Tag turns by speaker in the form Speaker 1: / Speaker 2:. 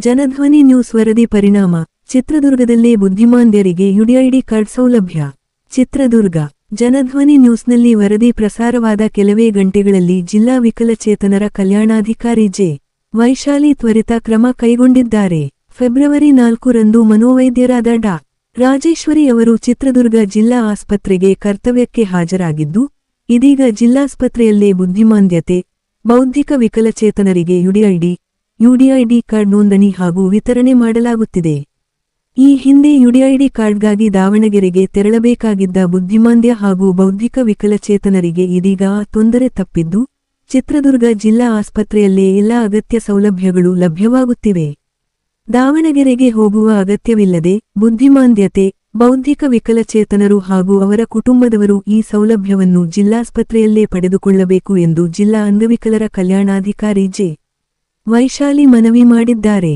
Speaker 1: Janadhwani news ವರದಿ ಪರಿಣಾಮ ಚಿತ್ರದುರ್ಗದಲ್ಲೇ ಬುದ್ಧಿಮಾಂದ್ಯರಿಗೆ UDID card ಸೌಲಭ್ಯ. ಚಿತ್ರದುರ್ಗ ಜನಧ್ವನಿ ನ್ಯೂಸ್ನಲ್ಲಿ ವರದಿ ಪ್ರಸಾರವಾದ ಕೆಲವೇ ಗಂಟೆಗಳಲ್ಲಿ ಜಿಲ್ಲಾ ವಿಕಲಚೇತನರ ಕಲ್ಯಾಣಾಧಿಕಾರಿ ಜೆ. ವೈಶಾಲಿ ತ್ವರಿತ ಕ್ರಮ ಕೈಗೊಂಡಿದ್ದಾರೆ. ಫೆಬ್ರವರಿ 4ರಂದು ಮನೋವೈದ್ಯರಾದ ಡಾ. ರಾಜೇಶ್ವರಿ ಅವರು ಚಿತ್ರದುರ್ಗ ಜಿಲ್ಲಾ ಆಸ್ಪತ್ರೆಗೆ ಕರ್ತವ್ಯಕ್ಕೆ ಹಾಜರಾಗಿದ್ದು, ಇದೀಗ ಜಿಲ್ಲಾಸ್ಪತ್ರೆಯಲ್ಲೇ ಬುದ್ಧಿಮಾಂದ್ಯತೆ, ಬೌದ್ಧಿಕ ವಿಕಲಚೇತನರಿಗೆ ಯುಡಿಐಡಿ ಕಾರ್ಡ್ ನೋಂದಣಿ ಹಾಗೂ ವಿತರಣೆ ಮಾಡಲಾಗುತ್ತಿದೆ. ಈ ಹಿಂದೆ ಯುಡಿಐಡಿ ಕಾರ್ಡ್ಗಾಗಿ ದಾವಣಗೆರೆಗೆ ತೆರಳಬೇಕಾಗಿದ್ದ ಬುದ್ಧಿಮಾಂದ್ಯ ಹಾಗೂ ಬೌದ್ಧಿಕ ವಿಕಲಚೇತನರಿಗೆ ಇದೀಗ ಆ ತೊಂದರೆ ತಪ್ಪಿದ್ದು, ಚಿತ್ರದುರ್ಗ ಜಿಲ್ಲಾ ಆಸ್ಪತ್ರೆಯಲ್ಲೇ ಎಲ್ಲ ಅಗತ್ಯ ಸೌಲಭ್ಯಗಳು ಲಭ್ಯವಾಗುತ್ತಿವೆ. ದಾವಣಗೆರೆಗೆ ಹೋಗುವ ಅಗತ್ಯವಿಲ್ಲದೆ ಬುದ್ಧಿಮಾಂದ್ಯತೆ, ಬೌದ್ಧಿಕ ವಿಕಲಚೇತನರು ಹಾಗೂ ಅವರ ಕುಟುಂಬದವರು ಈ ಸೌಲಭ್ಯವನ್ನು ಜಿಲ್ಲಾಸ್ಪತ್ರೆಯಲ್ಲೇ ಪಡೆದುಕೊಳ್ಳಬೇಕು ಎಂದು ಜಿಲ್ಲಾ ಅಂಗವಿಕಲರ ಕಲ್ಯಾಣಾಧಿಕಾರಿ ಜೆ. ವೈಶಾಲಿ ಮನವಿ ಮಾಡಿದ್ದಾರೆ.